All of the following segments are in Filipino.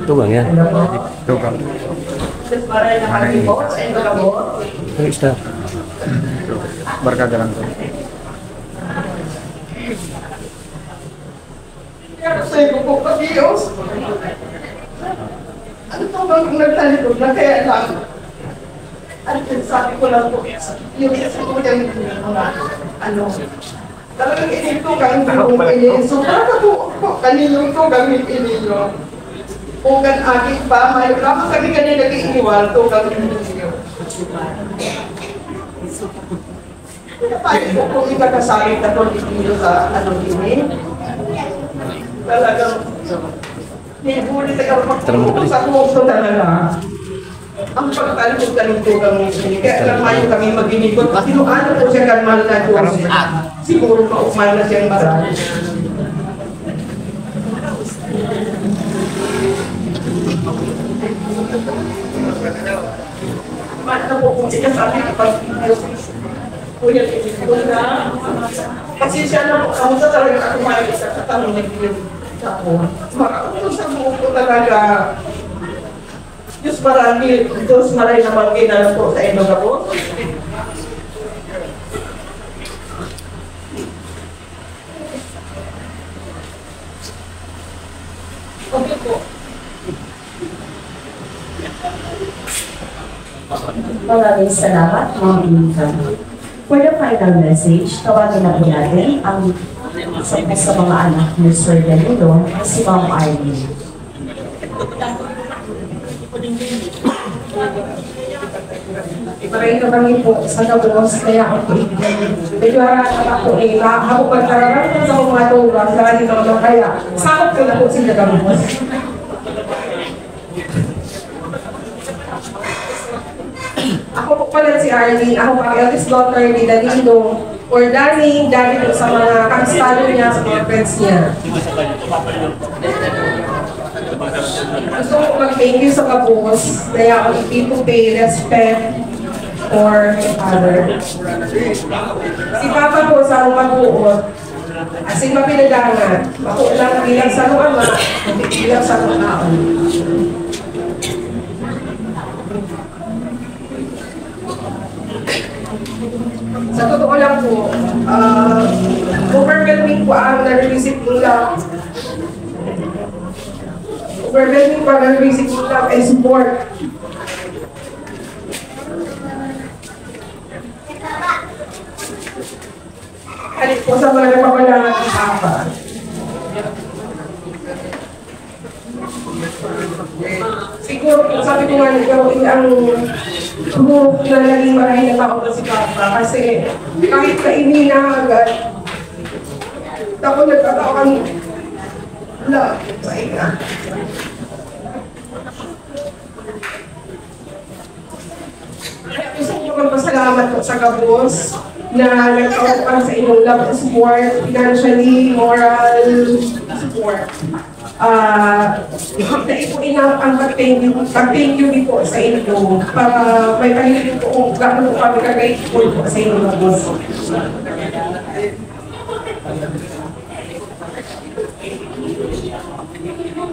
Tugang yan. Tugang. Ang isda. Barkada lang to. Sabi ko po, Diyos. Ano to ba kung nagtalikod na kaya lang? At sabi ko lang po, yung isa ko yung ano, talagang inito kang bilong so para po, kaninong to gamit ininyo. Kung kan aking pa, may lamang kami kanina nag-iiwal to kang ininyo. Paano po kung ikakasakit na to dito sa ano din talagang hihuli taga sa kuso talaga. Ang pagtalikod ka nito kami, kaya lang mayo kami mag-inikot. Ano po siya kan mahal na Diyos? Siguro paumal na siyang marami. Paano po kung siya sabi kapag kuya, kasi siya na po, ako sa talaga ako mayo sa katanong nag-inig ako. Makautos sa buo ko talaga. Diyos marami, Diyos maray na magkinalang po sa inyo na po. Okay po. Maraming salamat, mga Bintan. For the final message, tawagin na po natin ang isa po sa mga anak ni Sir Danilo, si Ma'am Arlene. Maraming kami po sa nabos, kaya ako medyo harap ako ako pagkararamdaman sa mga tulang, dahil naman kaya sakot ko na po sila nabos. Ako po pala si Arlene, ako ang eldest daughter ni Danilo, or Danny po sa mga kakastalo niya, sa mga friends niya. Gusto ko mag-thank you sa kabos, kaya ako to pay respect for my father. Si Papa po sa akong pag-uot, as in mapinadangan, ako lang bilang sa akong ama, bilang sa akong taon. Sa totoo lang po, overwhelming po ang na-receive ko lang. Overwhelming po ang na-receive ko lang and support. Halit po sa mga napapalangan ng Papa. Siguro, sabi ko nga, ang group na naging marami na tao na si Papa kasi kahit na ininahagan, ako nagkataon na pahinga. Gusto ko magpasalamat po sa kabos na nagkawapan sa inyong love and support, financially, moral support. Naipo-inap ang pag-thank you po sa inyo para may pahilin po kung gano'n po kami kagrateful po sa inyo na boss.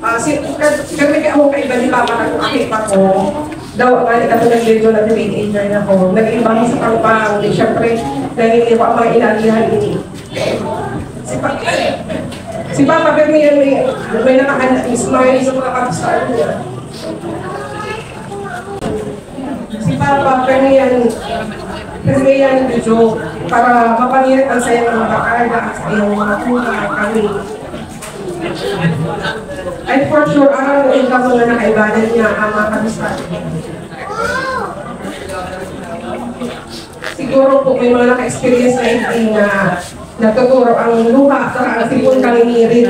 Kami kaya ako kaiba ni Papa na kung akit pa ko, daw ang ito nag-legal na teenager na ko, nag-ibang sa pangpang, siyempre, dahil ako ang mga inalihan ini. Si Papa Permian may naka-smile sa mga kapsar niya. Si Papa Permian video para mapangirit ang saya ng mga karga sa iyong mga tuta kami. And for sure, ang income na nakaibanan niya ang mga kapsar. Siguro po may mga naka-experience na hindi na nagtuturo ang luha sa sipon kami ni Rin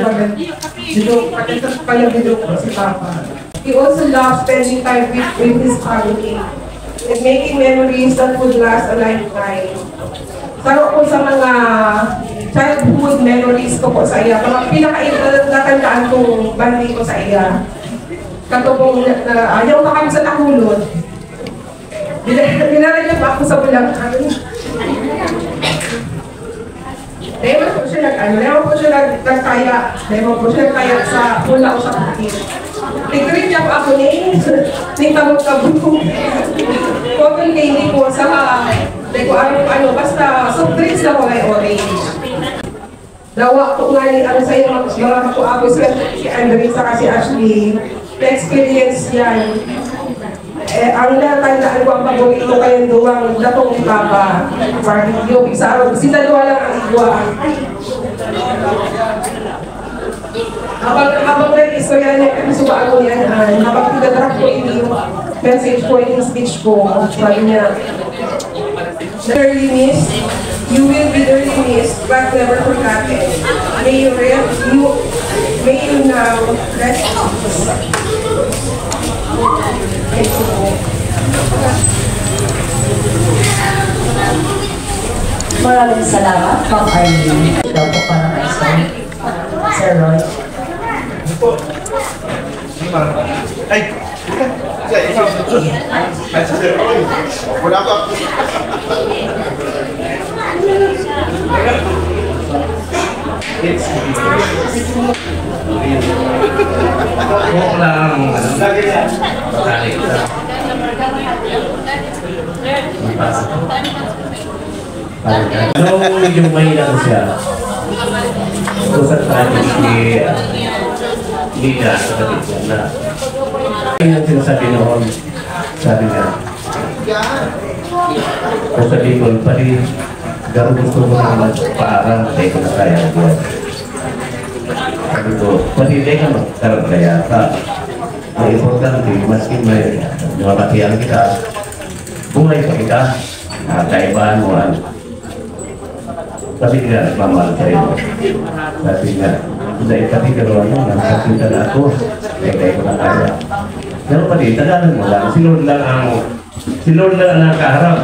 pag-video ko si Papa. He also loves spending time with his family and making memories that would last a lifetime. Saro po sa mga childhood memories ko po sa iya, mga pinaka-natandaan kong bandi ko sa iya. Kato pong ayaw ka kami sa nakulod. Binaril niya pa ako sa Bulacan. Dahil meron po siya nagkaya sa pula o sa puti. Tigrin niya po ako ni tabog-tabog. Cotton candy po sa ano, basta soft drinks na po ay orange. Dawa ko nga ni sa iyo mga kapo-apo si Andre sa si Ashley. Na-experience yan. Ang natandaan ko ang paborito kayong duwang datong papa. Yung isa araw, sila duwa lang ang igwa. Habang nag-istorya niya, kasi suba ako niyan, habang pinadrak ko yung message ko, yung speech ko, sabi niya, dearly missed, you will be dearly missed, but never forgotten. May you now rest in peace. Maraming salamat, Ma'am Arlene. Ikaw po para kay Sir Roy. Ay! Wala pa. Huwag lang, balik na. Nung medyo mahina ko siya, usap natin si Lina sa kapit niya na yun ang sinasabi noon, sabi niya, kung sabi ko, pati gano'n gusto ko naman paaral, hindi ko na kaya buwan. Sabi ko, pati hindi ka magkaroon kaya ka. Ang importante, maski may mabatihan kita, buhay pa kita, kaibahan mo ano. Sabi nga, mamahal sa'yo. Sabi nga, dahil pati karoon mo, nakakita na ako, kaya ko na kaya. Pero pati, tagalan mo lang, si Lord lang ang nakaharap.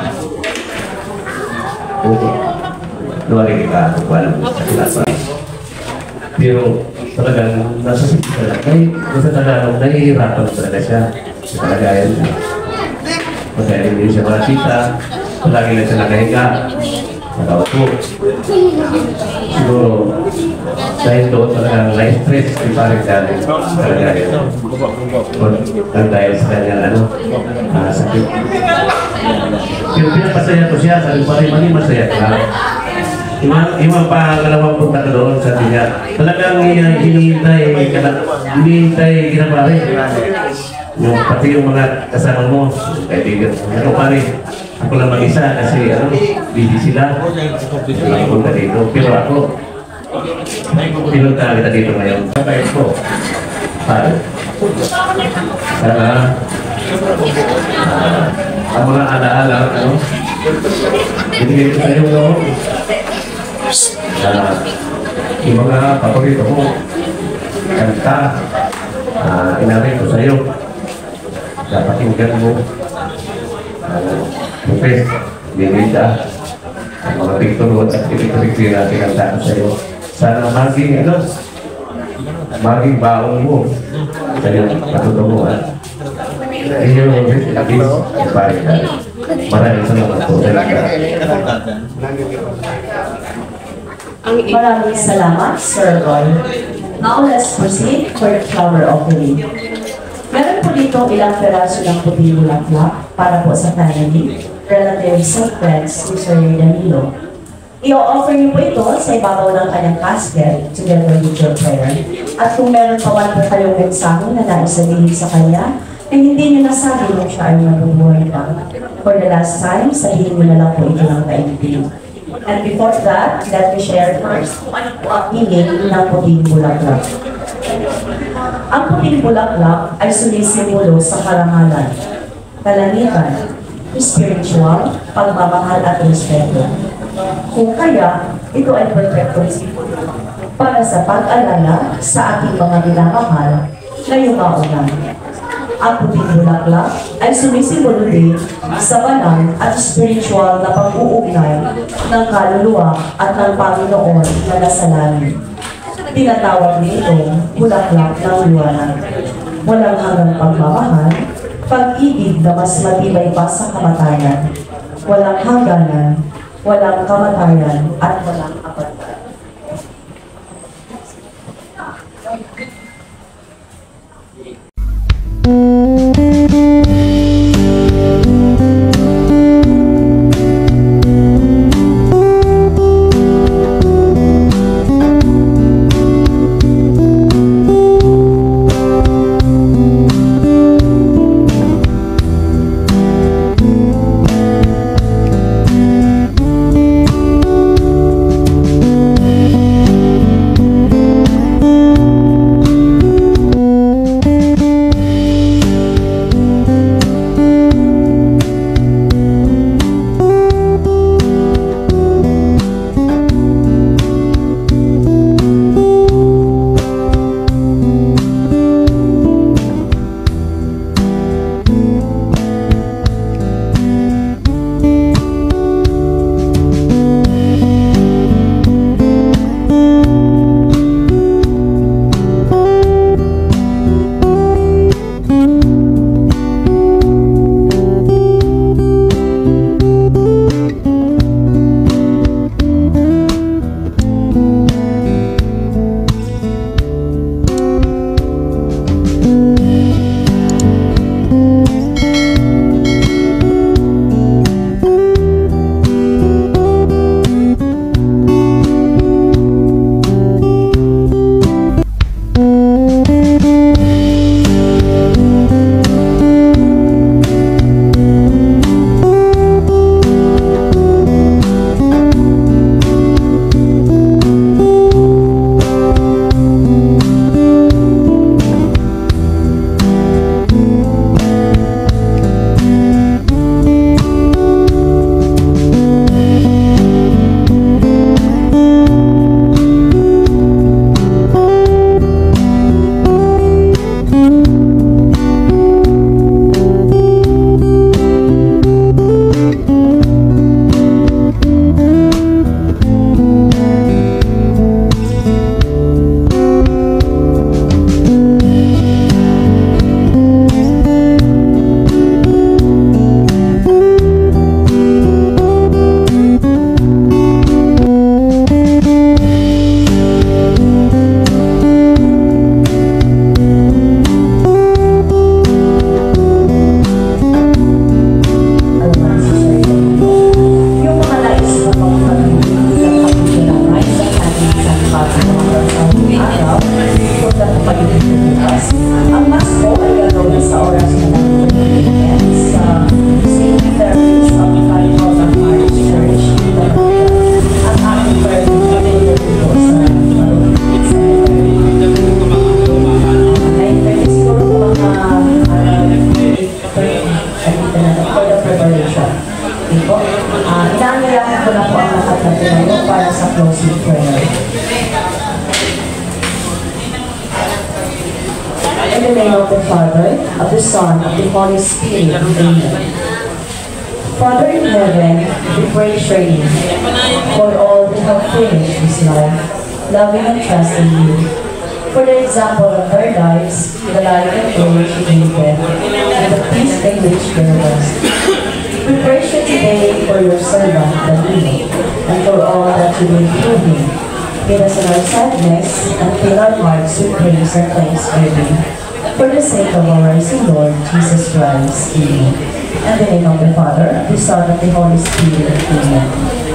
Okay. Luwari kita ako pa alam sa kinasa. Pero talagang nasa sisi ka lang. Ay, sa Tagalog, nahihirapan talaga siya. Talaga yan. Pagkain niyo siya makita, palagi na siya nakahiga. Nakaupo. Siguro, dahil doon talagang na-stress, di parang dali. Talaga yan. Ang dahil sa kanyang sakit. Pero pinapasaya ko siya, sabi pa rin, masaya ka. Yung pangalawang punta ka doon, sabi niya, talagang hinihintay kinapari. Yung pati yung mga kasama mo, kaibigan. Ano pa rin, ako lang mag-isa kasi busy sila. Hindi punta dito. Pero ako, pinunta kita dito ngayon. Kapag ko, sana ang mga alaala, binigay ko sa iyo, yung mga paborito ko, kanta, inamin ko sa iyo, napakinggan mo, Pupes, Binida, ang mga picture at picture natin kanta ko sa iyo. Sana maging baong mo sa iyong patutunguhan. Inyo Moses, Abis, Ibarika. Maraming salamat po. Maraming salamat, Sir Roy. Now, let's proceed for the flower offering. Meron po dito ilang peraso ng puting bulaklak para po sa family, relatives, and friends ni Sir Danilo. I-offer niyo po ito sa ibabaw ng kanyang casket together with your prayer. At kung meron pa man po kayong mensahe na naisabihin sa kanya, ay hindi niyo nasabi nung siya ay mabubuhay pa. For the last time, sabihin niyo na lang po ito ng kaintin. And before that, let me share first kung ano po ang meaning ng puting bulaklak. Ang puting bulaklak ay sumisimbolo sa karangalan, kalanitan, spiritual, pagmamahal at respeto. Kung kaya, ito ay perfectong simbolo para sa pag-alala sa ating mga minamahal na yumauna. Ang puting bulaklak ay sumisimbolo din sa banal at spiritual na pag-uugnay ng kaluluwa at ng Panginoon na nasa langit. Tinatawag nito bulaklak ng liwanag. Walang hanggang pagmamahal, pag-ibig na mas matibay pa sa kamatayan. Walang hangganan, walang kamatayan at walang kapatid. Inaanyayahan ko na po ang lahat na tumayo para sa closing prayer. In the name of the Father, of the Son, of the Holy Spirit, Amen. Father in heaven, we praise your name for all who have finished this life, loving and trusting you. For the example of their lives, the life and courage you gave them, and the peace they which there was. We praise you today for your servant, Danilo, and for all that you will do him. Give us in our sadness, and fill our hearts with praise and thanksgiving. For the sake of our rising Lord, Jesus Christ. Amen. And the name of the Father, the Son, and the Holy Spirit. Amen.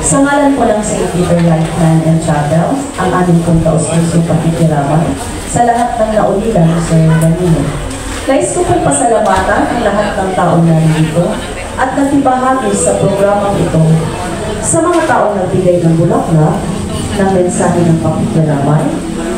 Sa ngalan po ng St. Peter Lifetime and Chapel, ang aming pong taus-pusong pakikiraman sa lahat ng naulilan ni Sir Danilo. Nais ko pong pasalamatan ang lahat ng taong narito at natibahagi sa programang ito. Sa mga taong nagbigay ng bulaklak, ng mensahe ng pakikiraman,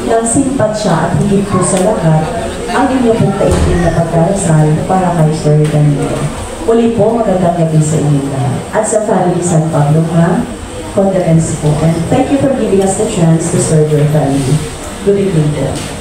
ng simpatsya at higit po sa lahat, ang inyo pong taimtim na pagdarasal para kay Sir Danilo. Muli po, magandang gabi sa inyo lahat. At sa family San Pablo na, condolence po. And thank you for giving us the chance to serve your family. Good evening po.